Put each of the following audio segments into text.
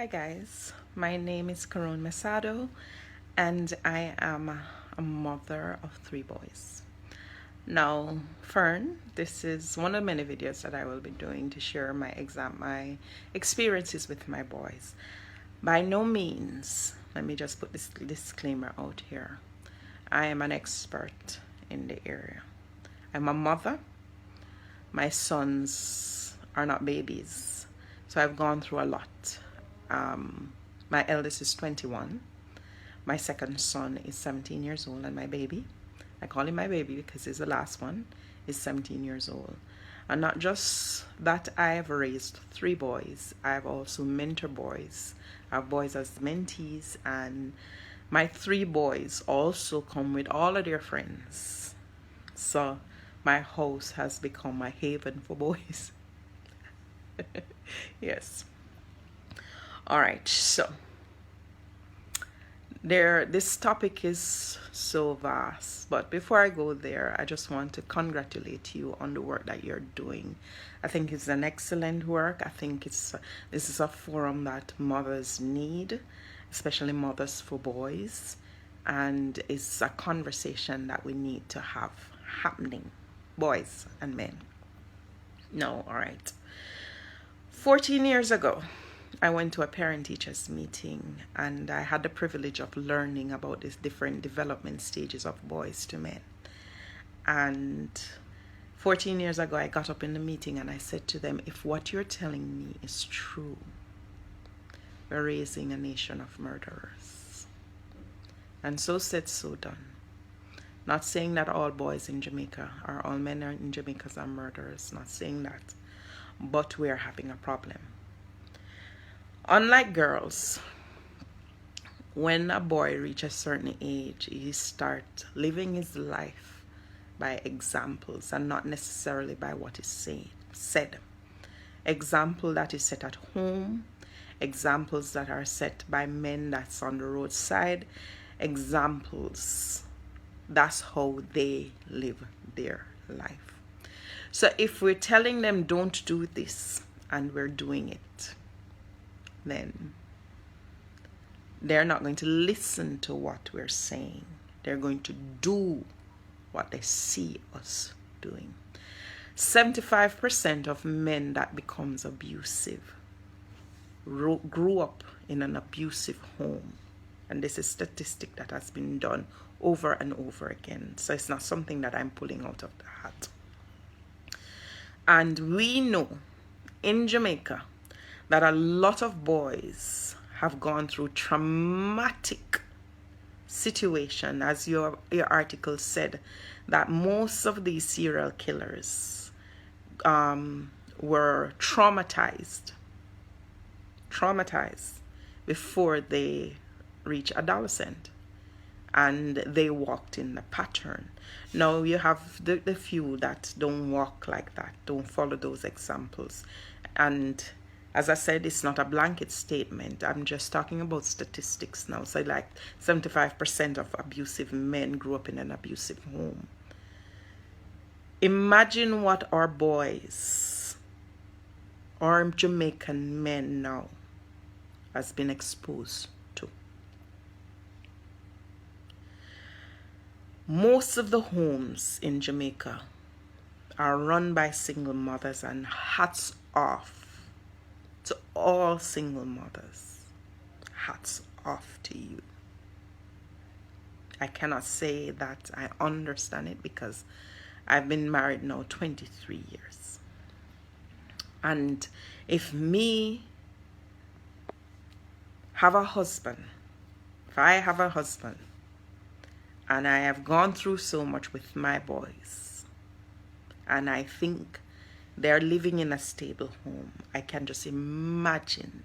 Hi guys, my name is Carone Fisher-Messado and I am a mother of 3 boys. Now, Fern, this is one of many videos that I will be doing to share my experiences with my boys. By no means, let me just put this disclaimer out here, I am an expert in the area. I'm a mother. My sons are not babies, so I've gone through a lot. My eldest is 21. My second son is 17 years old, and my baby, I call him my baby because he's the last one, is 17 years old. And not just that, I have raised 3 boys. I have also mentored boys. I have boys as mentees, and my 3 boys also come with all of their friends. So my house has become a haven for boys. Yes. All right, so this topic is so vast, but before I go there, I just want to congratulate you on the work that you're doing. I think it's an excellent work. I think this is a forum that mothers need, especially mothers for boys, and it's a conversation that we need to have happening, boys and men. No, all right. 14 years ago, I went to a parent-teachers meeting, and I had the privilege of learning about these different development stages of boys to men. And 14 years ago, I got up in the meeting and I said to them, if what you're telling me is true, we're raising a nation of murderers. And so said, so done. Not saying that all boys in Jamaica or all men in Jamaica are murderers, not saying that, but we're having a problem. Unlike girls, when a boy reaches a certain age, he starts living his life by examples and not necessarily by what is said. Example that is set at home, examples that are set by men that's on the roadside, examples. That's how they live their life. So if we're telling them don't do this and we're doing it, then they're not going to listen to what we're saying. They're going to do what they see us doing. 75% of men that becomes abusive grew up in an abusive home. And this is a statistic that has been done over and over again. So it's not something that I'm pulling out of the hat. And we know in Jamaica that a lot of boys have gone through traumatic situation, as your article said, that most of these serial killers were traumatized before they reach adolescent, and they walked in the pattern. Now you have the few that don't walk like that, don't follow those examples, and as I said, it's not a blanket statement. I'm just talking about statistics now. So like 75% of abusive men grew up in an abusive home. Imagine what our boys, our Jamaican men now, has been exposed to. Most of the homes in Jamaica are run by single mothers, and hats off to all single mothers. Hats off to you. I cannot say that I understand it because I've been married now 23 years. And if me have a husband, if I have a husband, and I have gone through so much with my boys, and I think they're living in a stable home, I can just imagine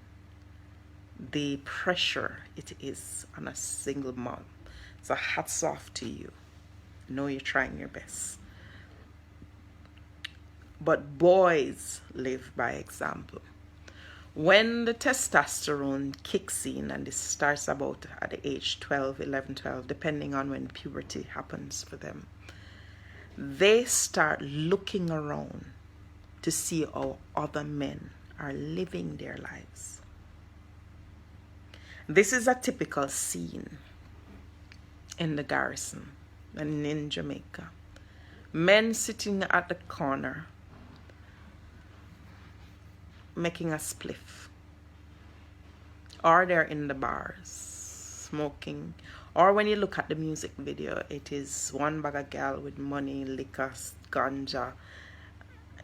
the pressure it is on a single mom. So hats off to you. I know you're trying your best. But boys live by example. When the testosterone kicks in, and this starts about at the age 11, 12, depending on when puberty happens for them, they start looking around to see how other men are living their lives. This is a typical scene in the garrison and in Jamaica. Men sitting at the corner making a spliff, or they're in the bars smoking, or when you look at the music video, it is one bag of gal with money, liquor, ganja,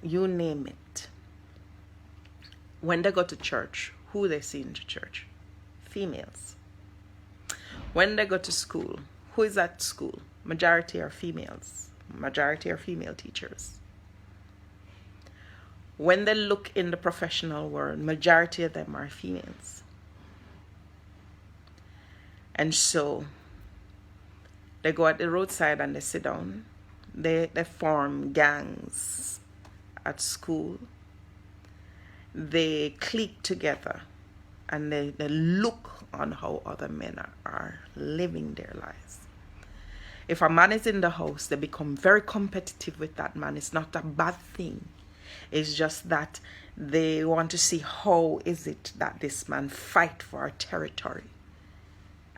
you name it. When they go to church, who they see in the church? Females. When they go to school, who is at school? Majority are females. Majority are female teachers. When they look in the professional world, majority of them are females. And so they go at the roadside and they sit down. They form gangs at school. They clique together and they look on how other men are living their lives. If a man is in the house, they become very competitive with that man. It's not a bad thing. It's just that they want to see how is it that this man fight for a territory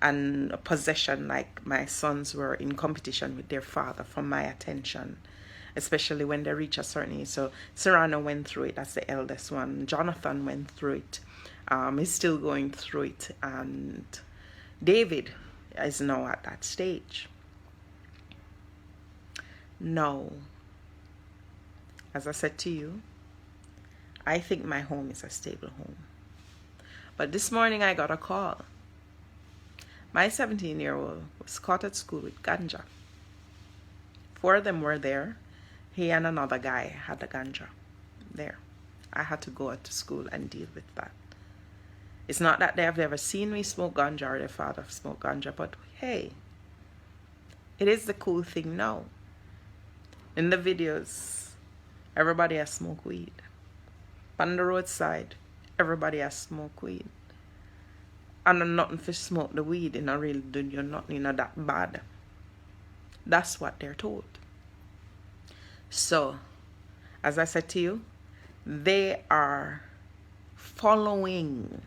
and a possession, like my sons were in competition with their father for my attention, especially when they reach a certain age. So Serrano went through it, that's the eldest one. Jonathan went through it. He's still going through it. And David is now at that stage. No. As I said to you, I think my home is a stable home. But this morning I got a call. My 17-year-old was caught at school with ganja. 4 of them were there. He and another guy had the ganja there. I had to go out to school and deal with that. It's not that they have ever seen me smoke ganja or their father smoke ganja, but hey, it is the cool thing now. In the videos, everybody has smoke weed. On the roadside, everybody has smoke weed. And nothing for smoke the weed, in a real do you nothing that bad. That's what they're told. So, as I said to you, they are following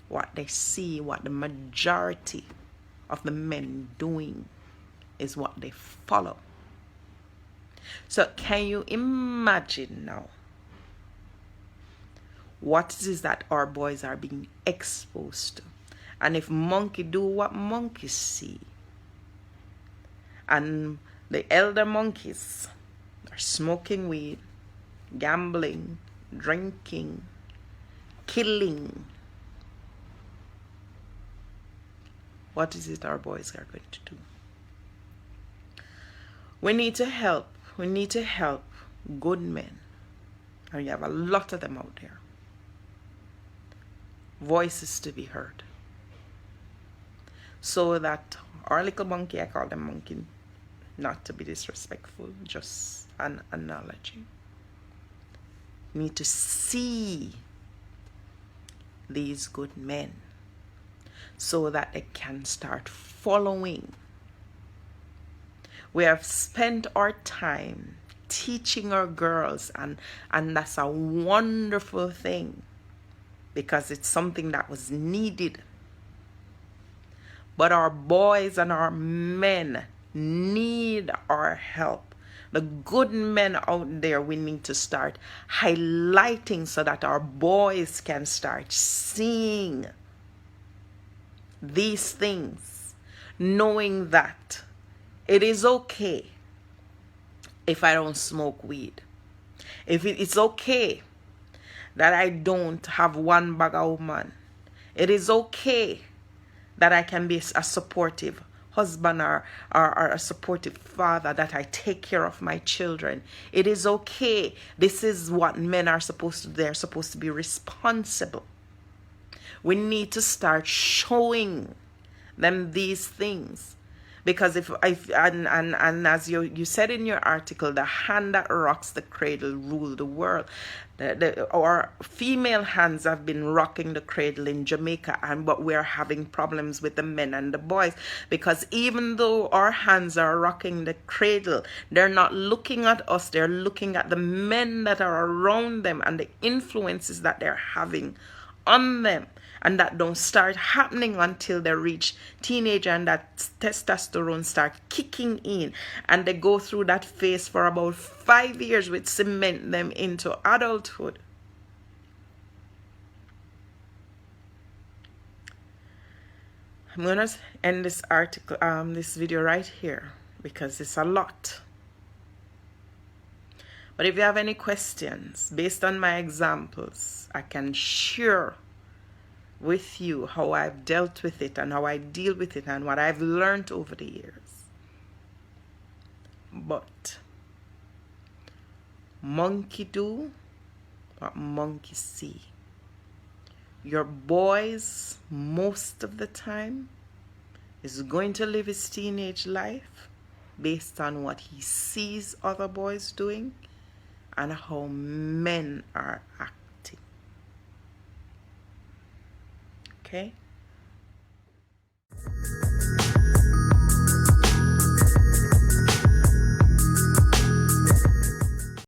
what they see, what the majority of the men doing is what they follow. So can you imagine now what it is that our boys are being exposed to? And if monkey do what monkeys see, and the elder monkeys are smoking weed, gambling, drinking, killing, what is it our boys are going to do? We need to help. We need to help good men. And we have a lot of them out there. Voices to be heard. So that our little monkey, I call them monkey, not to be disrespectful, just an analogy, need to see these good men so that they can start following. We have spent our time teaching our girls, and that's a wonderful thing because it's something that was needed. But our boys and our men need our help. The good men out there, we need to start highlighting so that our boys can start seeing these things, knowing that it is okay if I don't smoke weed. It's okay that I don't have one bag of woman. It is okay that I can be a supportive husband or a supportive father, that I take care of my children. It is okay. This is what men are supposed to do. They're supposed to be responsible. We need to start showing them these things. Because and as you said in your article, the hand that rocks the cradle rule the world. Our female hands have been rocking the cradle in Jamaica, but we're having problems with the men and the boys. Because even though our hands are rocking the cradle, they're not looking at us. They're looking at the men that are around them and the influences that they're having on them, and that don't start happening until they reach teenager, and that testosterone start kicking in, and they go through that phase for about 5 years, which cement them into adulthood. I'm gonna end this article, this video right here, because it's a lot. But if you have any questions based on my examples, I can share with you how I've dealt with it and how I deal with it and what I've learned over the years. But monkey do what monkey see. Your boys, most of the time, is going to live his teenage life based on what he sees other boys doing and how men are acting. Okay?